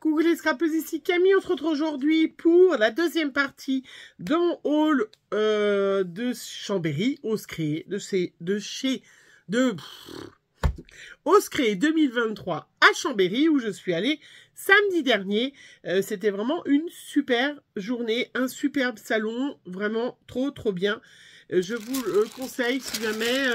Coucou les scrapeuses, ici Camille, on se retrouve aujourd'hui pour la deuxième partie de mon haul de Chambéry, Oscré, Oscré 2023 à Chambéry où je suis allée samedi dernier. C'était vraiment une super journée, un superbe salon, vraiment trop bien. Je vous le conseille si jamais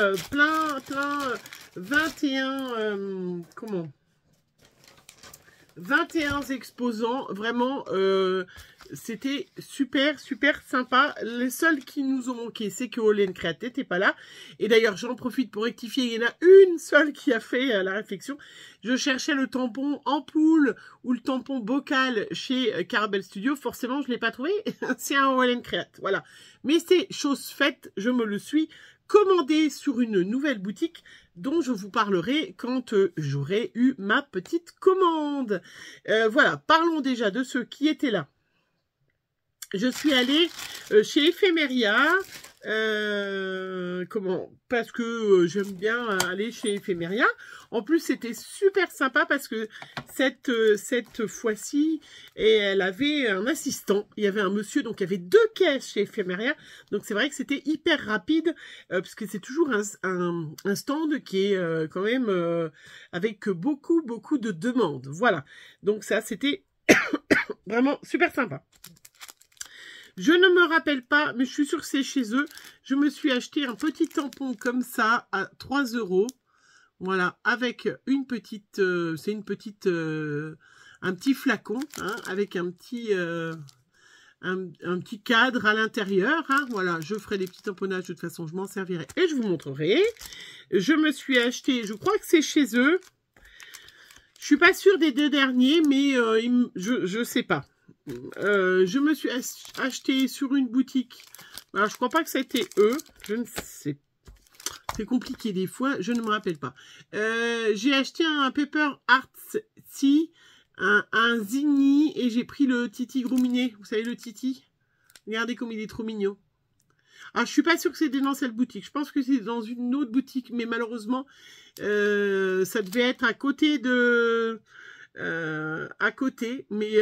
21 exposants, vraiment, c'était super sympa. Les seuls qui nous ont manqué, c'est que Olen Create n'était pas là. Et d'ailleurs, j'en profite pour rectifier, il y en a une seule qui a fait la réflexion. Je cherchais le tampon ampoule ou le tampon bocal chez Carabel Studio. Forcément, je ne l'ai pas trouvé. C'est un Olen Create, voilà. Mais c'est chose faite, je me le suis commandé sur une nouvelle boutique dont je vous parlerai quand j'aurai eu ma petite commande. Voilà, parlons déjà de ceux qui étaient là. Je suis allée chez Ephemeria, parce que j'aime bien aller chez Ephemeria. En plus, c'était super sympa parce que cette fois-ci, elle avait un assistant. Il y avait un monsieur, donc il y avait 2 caisses chez Ephemeria. Donc c'est vrai que c'était hyper rapide, parce que c'est toujours un stand qui est quand même avec beaucoup de demandes. Voilà, donc ça, c'était vraiment super sympa. Je ne me rappelle pas, mais je suis sûre que c'est chez eux. Je me suis acheté un petit tampon comme ça à 3 €. Voilà, avec une petite, un petit flacon, hein, avec un petit cadre à l'intérieur. Hein, voilà, je ferai des petits tamponnages, de toute façon, je m'en servirai et je vous montrerai. Je me suis acheté, je crois que c'est chez eux. Je suis pas sûre des 2 derniers, mais je sais pas. Je me suis acheté sur une boutique. Alors, je crois pas que ça a été eux. Je ne sais pas. C'est compliqué des fois. Je ne me rappelle pas. J'ai acheté un Paper Artsy, un Zini, et j'ai pris le Titi Grouminet. Vous savez, le Titi? Regardez comme il est trop mignon. Ah, je suis pas sûre que c'était dans cette boutique. Je pense que c'est dans une autre boutique, mais malheureusement, ça devait être à côté de... mais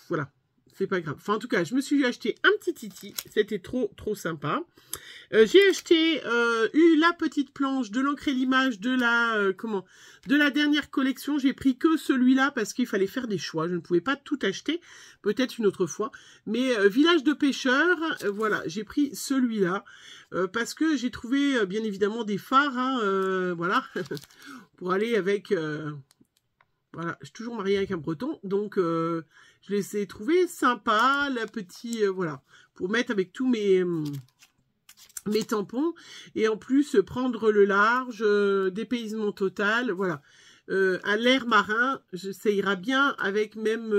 voilà, c'est pas grave. Enfin, en tout cas, je me suis acheté un petit Titi, c'était trop sympa. J'ai acheté la petite planche de l'encre et l'image de la dernière collection. J'ai pris que celui-là parce qu'il fallait faire des choix. Je ne pouvais pas tout acheter, peut-être une autre fois. Mais village de pêcheurs, voilà, j'ai pris celui-là parce que j'ai trouvé bien évidemment des phares, hein, voilà, pour aller avec. Voilà, je suis toujours mariée avec un breton, donc je les ai trouvés sympas, la petite, voilà, pour mettre avec tous mes tampons, et en plus prendre le large, dépaysement total, voilà. À l'air marin, ça ira bien avec même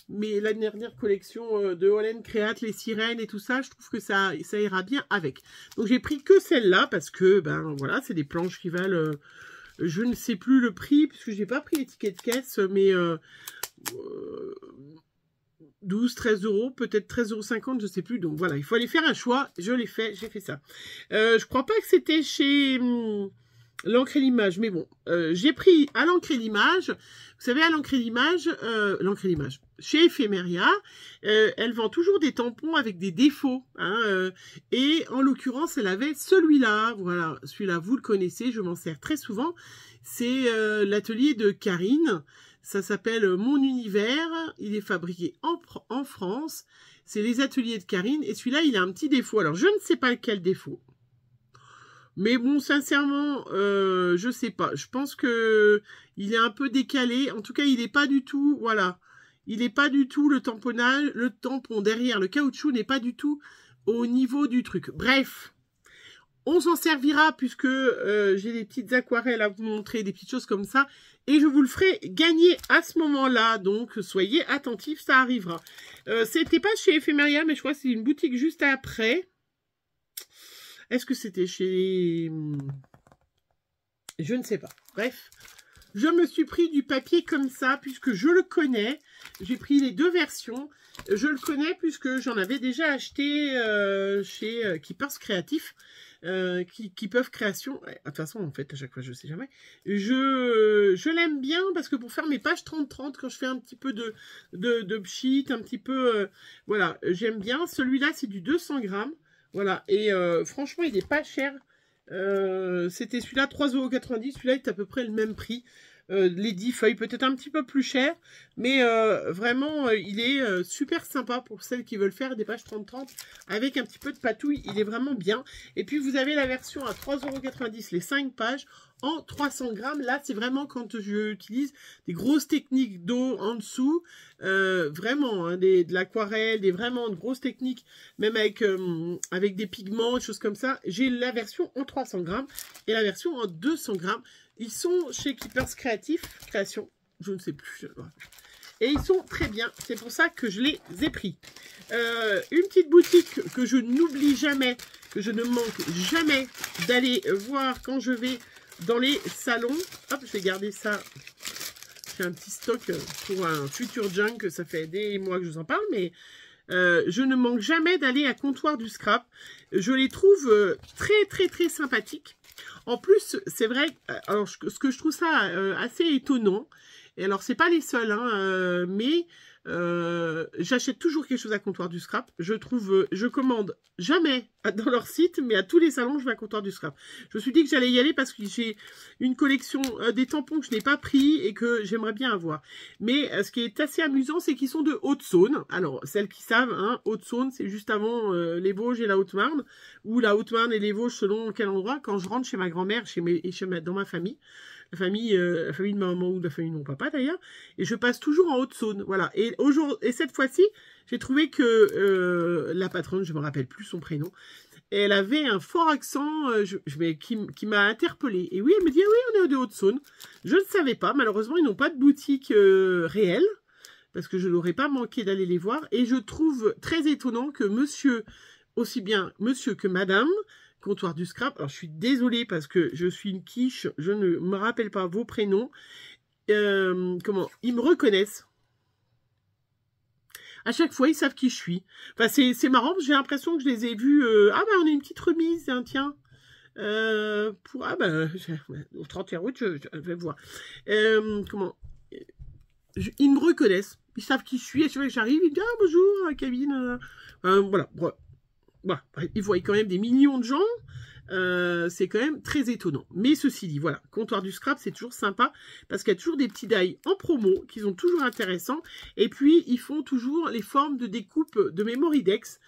la dernière collection de Olen Create, les sirènes et tout ça, je trouve que ça ira bien avec. Donc j'ai pris que celle-là, parce que, ben voilà, c'est des planches qui valent... je ne sais plus le prix, puisque je n'ai pas pris l'étiquette caisse, mais 12, 13 €, peut-être 13,50 €, je ne sais plus. Donc voilà, il faut aller faire un choix. Je l'ai fait, j'ai fait ça. Je crois pas que c'était chez l'encre et l'image, mais bon, j'ai pris à l'encre et l'image. Vous savez, à l'encre et l'image, chez Ephemeria, elle vend toujours des tampons avec des défauts. Hein, et en l'occurrence, elle avait celui-là. Voilà, celui-là, vous le connaissez, je m'en sers très souvent. C'est l'atelier de Karine. Ça s'appelle Mon Univers. Il est fabriqué en France. C'est les ateliers de Karine. Et celui-là, il a un petit défaut. Alors, je ne sais pas quel défaut. Mais bon, sincèrement, je sais pas. Je pense que il est un peu décalé. En tout cas, il n'est pas du tout, voilà. Il n'est pas du tout le tamponnage, le tampon derrière, le caoutchouc n'est pas du tout au niveau du truc. Bref, on s'en servira puisque j'ai des petites aquarelles à vous montrer, des petites choses comme ça. Et je vous le ferai gagner à ce moment-là. Donc, soyez attentifs, ça arrivera. C'était pas chez Ephemeria, mais je crois que c'est une boutique juste après. Est-ce que c'était chez... Je ne sais pas. Bref, je me suis pris du papier comme ça, puisque je le connais. J'ai pris les 2 versions. Je le connais puisque j'en avais déjà acheté chez Keepers Créatif. qui peuvent création. De toute façon, en fait, à chaque fois, je sais jamais. Je l'aime bien parce que pour faire mes pages 30-30, quand je fais un petit peu de pchit, un petit peu... voilà, j'aime bien. Celui-là, c'est du 200 grammes. Voilà, et franchement, il n'est pas cher. C'était celui-là, 3,90 €. Celui-là est à peu près le même prix. Les 10 feuilles, peut-être un petit peu plus cher, mais vraiment, il est super sympa pour celles qui veulent faire des pages 30-30 avec un petit peu de patouille. Il est vraiment bien. Et puis, vous avez la version à 3,90 €, les 5 pages en 300 grammes. Là, c'est vraiment quand j'utilise des grosses techniques d'eau en dessous, vraiment, hein, de l'aquarelle, des vraiment de grosses techniques, même avec des pigments, des choses comme ça. J'ai la version en 300 grammes et la version en 200 grammes. Ils sont chez Keepers Création, je ne sais plus. Et ils sont très bien, c'est pour ça que je les ai pris. Une petite boutique que je n'oublie jamais, que je ne manque jamais d'aller voir quand je vais dans les salons. Hop, je vais garder ça. J'ai un petit stock pour un futur junk, ça fait des mois que je vous en parle, mais je ne manque jamais d'aller à Comptoir du Scrap. Je les trouve très sympathiques. En plus, c'est vrai, alors ce que je trouve ça assez étonnant, et alors c'est pas les seuls, hein, mais j'achète toujours quelque chose à Comptoir du Scrap. Je commande jamais dans leur site, mais à tous les salons, je vais à Comptoir du Scrap. Je me suis dit que j'allais y aller parce que j'ai une collection des tampons que je n'ai pas pris et que j'aimerais bien avoir. Mais ce qui est assez amusant, c'est qu'ils sont de Haute-Saône. Alors, celles qui savent, hein, Haute-Saône, c'est juste avant les Vosges et la Haute-Marne, ou la Haute-Marne et les Vosges selon quel endroit. Quand je rentre chez ma grand-mère, dans ma famille, la famille de ma maman ou la famille de mon papa d'ailleurs, et je passe toujours en Haute-Saône, voilà. Et cette fois-ci, j'ai trouvé que la patronne, je me rappelle plus son prénom, elle avait un fort accent qui m'a interpellée. Et oui, elle me dit, ah oui, on est de Haute-Saône. Je ne savais pas, malheureusement, ils n'ont pas de boutique réelle, parce que je n'aurais pas manqué d'aller les voir, et je trouve très étonnant que monsieur, aussi bien monsieur que madame, Comptoir du Scrap. Alors, je suis désolée parce que je suis une quiche, je ne me rappelle pas vos prénoms. Ils me reconnaissent. À chaque fois, ils savent qui je suis. Enfin, c'est marrant parce que j'ai l'impression que je les ai vus. Ah, ben, on a une petite remise, hein, tiens. Au 31 août, je vais voir. Ils me reconnaissent. Ils savent qui je suis. Et chaque fois que j'arrive, ils me disent, ah, bonjour, Kevin. Voilà. Voilà, ils voient quand même des millions de gens, c'est quand même très étonnant. Mais ceci dit, voilà, Comptoir du Scrap, c'est toujours sympa, parce qu'il y a toujours des petits die en promo, qui sont toujours intéressants, et puis ils font toujours les formes de découpe de Memoridex,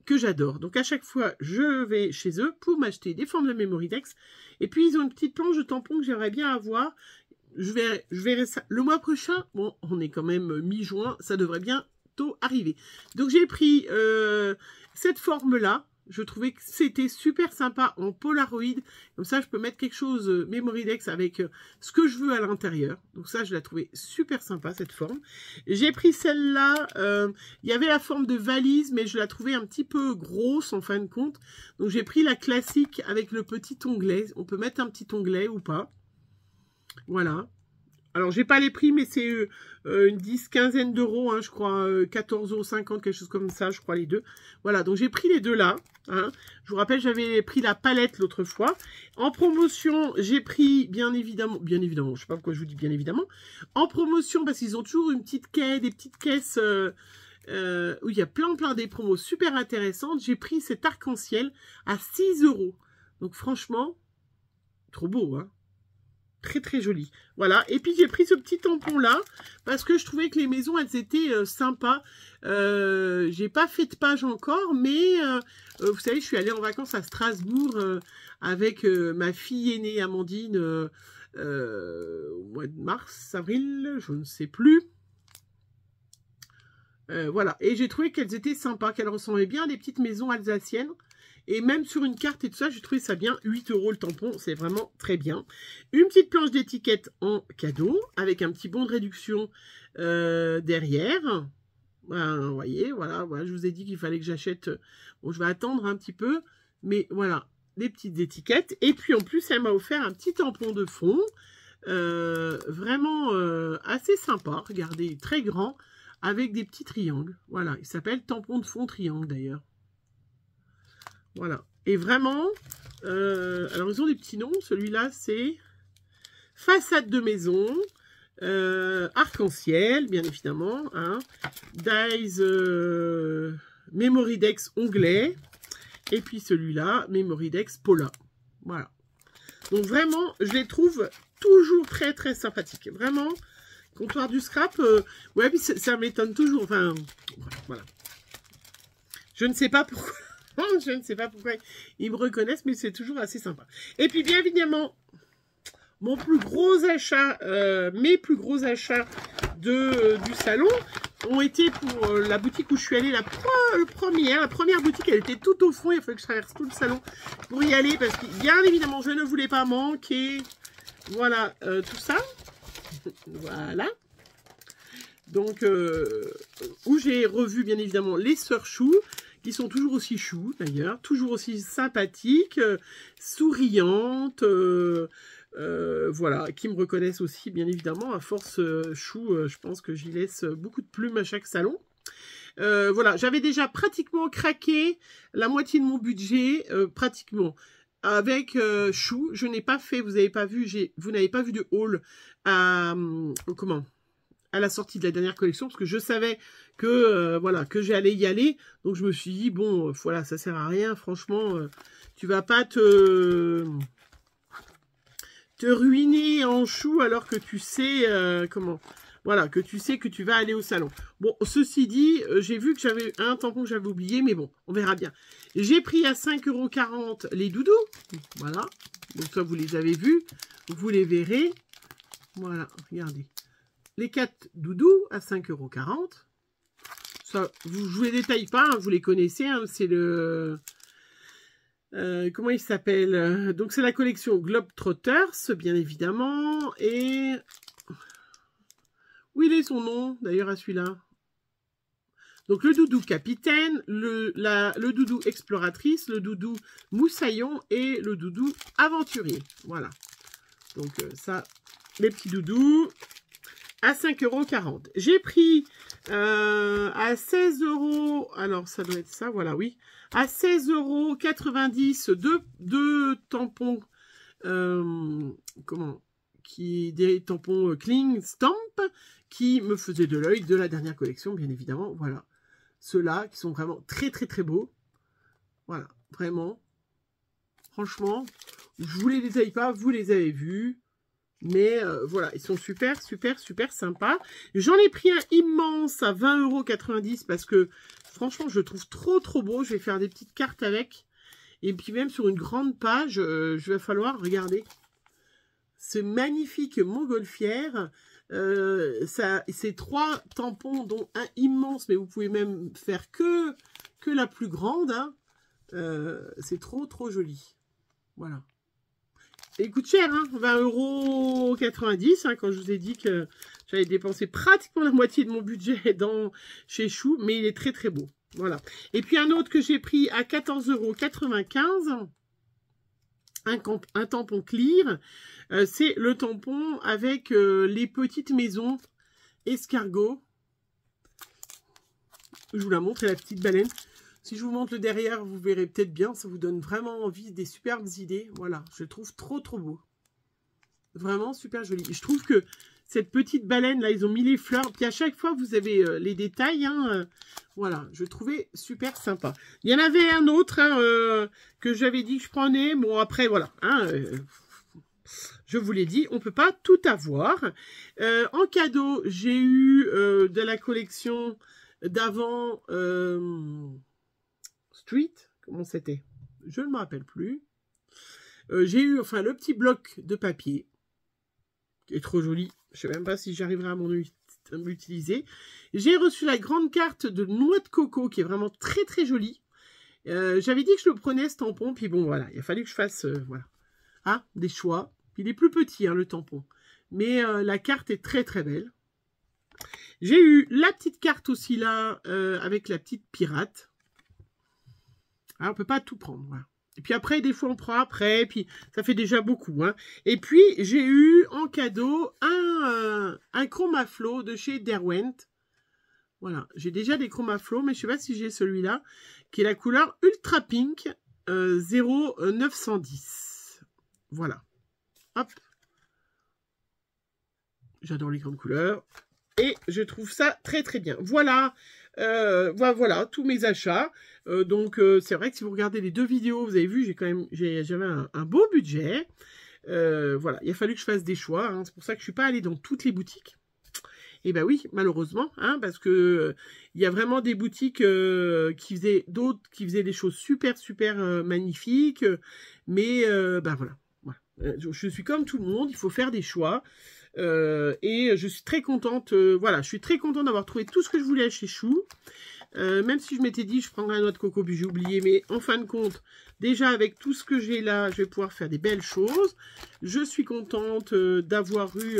que j'adore. Donc à chaque fois, je vais chez eux pour m'acheter des formes de Memoridex, et puis ils ont une petite planche de tampons que j'aimerais bien avoir. Je verrai ça le mois prochain. Bon, on est quand même mi-juin, ça devrait bientôt arriver. Donc j'ai pris... cette forme-là, je trouvais que c'était super sympa en Polaroid. Comme ça, je peux mettre quelque chose Memoridex avec ce que je veux à l'intérieur. Donc ça, je l'ai trouvé super sympa, cette forme. J'ai pris celle-là. Il y avait la forme de valise, mais je la trouvais un petit peu grosse en fin de compte. Donc j'ai pris la classique avec le petit onglet. On peut mettre un petit onglet ou pas. Voilà. Alors, j'ai pas les prix, mais c'est une quinzaine d'euros, hein, je crois, 14,50 €, quelque chose comme ça, je crois, les deux. Voilà, donc j'ai pris les deux là. Hein. Je vous rappelle, j'avais pris la palette l'autre fois. En promotion, j'ai pris, bien évidemment, je sais pas pourquoi je vous dis bien évidemment, en promotion, parce qu'ils ont toujours une petite caisse, des petites caisses où il y a plein des promos super intéressantes. J'ai pris cet arc-en-ciel à 6 €. Donc, franchement, trop beau, hein. Très joli. Voilà. Et puis j'ai pris ce petit tampon là parce que je trouvais que les maisons elles étaient sympas. J'ai pas fait de page encore, mais vous savez, je suis allée en vacances à Strasbourg avec ma fille aînée Amandine au mois de mars, avril, je ne sais plus. Voilà. Et j'ai trouvé qu'elles étaient sympas, qu'elles ressemblaient bien à des petites maisons alsaciennes. Et même sur une carte et tout ça, j'ai trouvé ça bien. 8 € le tampon, c'est vraiment très bien. Une petite planche d'étiquette en cadeau, avec un petit bon de réduction derrière. Vous voyez, voilà, je vous ai dit qu'il fallait que j'achète... Bon, je vais attendre un petit peu, mais voilà, des petites étiquettes. Et puis en plus, elle m'a offert un petit tampon de fond, vraiment assez sympa. Regardez, très grand, avec des petits triangles. Voilà, il s'appelle tampon de fond triangle d'ailleurs. Voilà. Et vraiment, Alors, ils ont des petits noms. Celui-là, c'est façade de maison. Arc-en-ciel, bien évidemment. Hein. Dies Memory Dex onglet. Et puis celui-là, Memory Dex Paula. Voilà. Donc vraiment, je les trouve toujours très très sympathiques. Vraiment, comptoir du scrap, ouais, puis ça m'étonne toujours. Enfin, voilà. Je ne sais pas pourquoi. Je ne sais pas pourquoi ils me reconnaissent, mais c'est toujours assez sympa. Et puis bien évidemment, mon plus gros achat, mes plus gros achats du salon ont été pour la boutique où je suis allée, la première boutique, elle était tout au fond, il fallait que je traverse tout le salon pour y aller, parce que bien évidemment, je ne voulais pas manquer, voilà, tout ça, voilà. Donc, où j'ai revu bien évidemment les sœurs Chou, qui sont toujours aussi chou d'ailleurs, toujours aussi sympathiques, souriantes, voilà, qui me reconnaissent aussi bien évidemment. À force Chou, je pense que j'y laisse beaucoup de plumes à chaque salon. Voilà, j'avais déjà pratiquement craqué la moitié de mon budget, pratiquement. Avec Chou, je n'ai pas fait, vous n'avez pas vu, vous n'avez pas vu de haul à à la sortie de la dernière collection, parce que je savais que voilà, que j'allais y aller. Donc je me suis dit bon, voilà, ça sert à rien, franchement, tu vas pas te ruiner en Chou alors que tu sais voilà, que tu sais que tu vas aller au salon. Bon, ceci dit, j'ai vu que j'avais un tampon que j'avais oublié, mais bon, on verra bien. J'ai pris à 5,40 € les doudous, voilà. Donc ça, vous les avez vus, vous les verrez. Voilà, regardez. Les 4 doudous à 5,40 €. Ça, je vous les détaille pas, hein, vous les connaissez, hein, c'est le... comment il s'appelle? Donc c'est la collection Globetrotters, bien évidemment. Et où il est son nom, d'ailleurs, à celui-là? Donc le doudou capitaine, le doudou exploratrice, le doudou moussaillon et le doudou aventurier. Voilà. Donc ça, les petits doudous à 5,40 €. J'ai pris à 16 €, alors ça doit être ça, voilà, oui. À 16,90 € deux tampons, des tampons Cling Stamp qui me faisaient de l'œil de la dernière collection, bien évidemment. Voilà, ceux-là qui sont vraiment très très très beaux. Voilà, vraiment, franchement, je vous les détaille pas, vous les avez vus. Mais voilà, ils sont super, super, super sympas. J'en ai pris un immense à 20,90 € parce que franchement, je le trouve trop, trop beau. Je vais faire des petites cartes avec. Et puis même sur une grande page, je vais falloir regarder ce magnifique montgolfière. C'est 3 tampons, dont un immense, mais vous pouvez même faire que la plus grande. Hein. C'est trop, trop joli. Voilà. Il coûte cher, hein, 20,90 €, hein, quand je vous ai dit que j'avais dépensé pratiquement la moitié de mon budget chez Chou, mais il est très très beau. Voilà. Et puis un autre que j'ai pris à 14,95 €, un tampon clear, c'est le tampon avec les petites maisons escargots. Je vous la montre, et la petite baleine. Si je vous montre le derrière, vous verrez peut-être bien. Ça vous donne vraiment envie, des superbes idées. Voilà, je le trouve trop, trop beau. Vraiment super joli. Et je trouve que cette petite baleine, là, ils ont mis les fleurs. Puis à chaque fois, vous avez les détails. Hein, voilà, je le trouvais super sympa. Il y en avait un autre hein, que j'avais dit que je prenais. Bon, après, voilà. Hein, je vous l'ai dit, on ne peut pas tout avoir. En cadeau, j'ai eu de la collection d'avant... Street, comment c'était? Je ne me rappelle plus. J'ai eu enfin le petit bloc de papier qui est trop joli. Je ne sais même pas si j'arriverai à m'en utiliser. J'ai reçu la grande carte de noix de coco qui est vraiment très très jolie. J'avais dit que je le prenais ce tampon, puis bon voilà, il a fallu que je fasse voilà. Ah, des choix. Il est plus petit hein, le tampon, mais la carte est très très belle. J'ai eu la petite carte aussi là avec la petite pirate. Ah, on ne peut pas tout prendre. Voilà. Et puis après, des fois, on prend après. Puis ça fait déjà beaucoup. Hein. Et puis, j'ai eu en cadeau un Chromaflow de chez Derwent. Voilà. J'ai déjà des Chromaflow, mais je ne sais pas si j'ai celui-là, qui est la couleur Ultra Pink. 0,910. Voilà. Hop. J'adore les grandes couleurs. Et je trouve ça très très bien. Voilà. Voilà tous mes achats. Donc c'est vrai que si vous regardez les deux vidéos, vous avez vu, j'avais un beau budget. Voilà, il a fallu que je fasse des choix. Hein. C'est pour ça que je suis pas allée dans toutes les boutiques. Et ben oui, malheureusement, hein, parce que il y a vraiment des boutiques qui faisaient des choses super magnifiques. Mais ben voilà. Je suis comme tout le monde, il faut faire des choix. Et je suis très contente, voilà, je suis très contente d'avoir trouvé tout ce que je voulais chez Chou. Même si je m'étais dit je prendrais la noix de coco, puis j'ai oublié, mais en fin de compte, déjà avec tout ce que j'ai là, je vais pouvoir faire des belles choses. Je suis contente d'avoir eu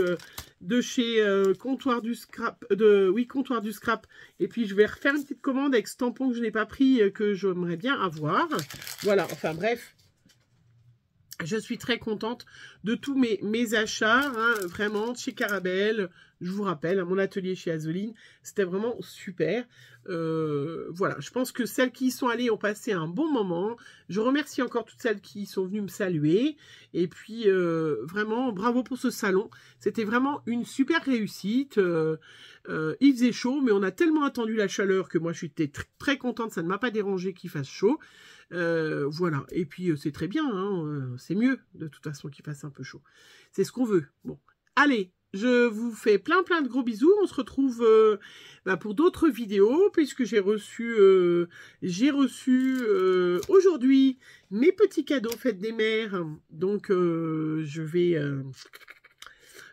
de chez Comptoir du Scrap, Comptoir du Scrap, et puis je vais refaire une petite commande avec ce tampon que je n'ai pas pris, que j'aimerais bien avoir. Voilà, enfin bref. Je suis très contente de tous mes achats, hein, vraiment, chez Carabelle. Je vous rappelle, mon atelier chez Azoline, c'était vraiment super. Voilà, je pense que celles qui y sont allées ont passé un bon moment. Je remercie encore toutes celles qui sont venues me saluer. Et puis, vraiment, bravo pour ce salon. C'était vraiment une super réussite. Il faisait chaud, mais on a tellement attendu la chaleur que moi, je suis très contente. Ça ne m'a pas dérangé qu'il fasse chaud. Voilà, et puis c'est très bien, hein, c'est mieux de toute façon qu'il fasse un peu chaud. C'est ce qu'on veut. Bon, allez, je vous fais plein de gros bisous. On se retrouve pour d'autres vidéos, puisque j'ai reçu aujourd'hui mes petits cadeaux fête des mères. Donc je vais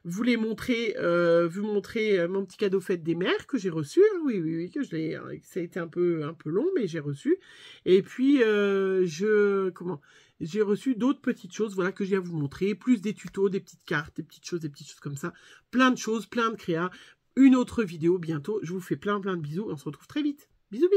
vous montrer mon petit cadeau fête des mères que j'ai reçu. Oui, que ça a été un peu long, mais j'ai reçu. Et puis j'ai reçu d'autres petites choses, voilà, que j'ai à vous montrer, plus des tutos, des petites cartes, des petites choses comme ça, plein de choses, plein de créas. Une autre vidéo bientôt. Je vous fais plein de bisous. On se retrouve très vite. Bisous.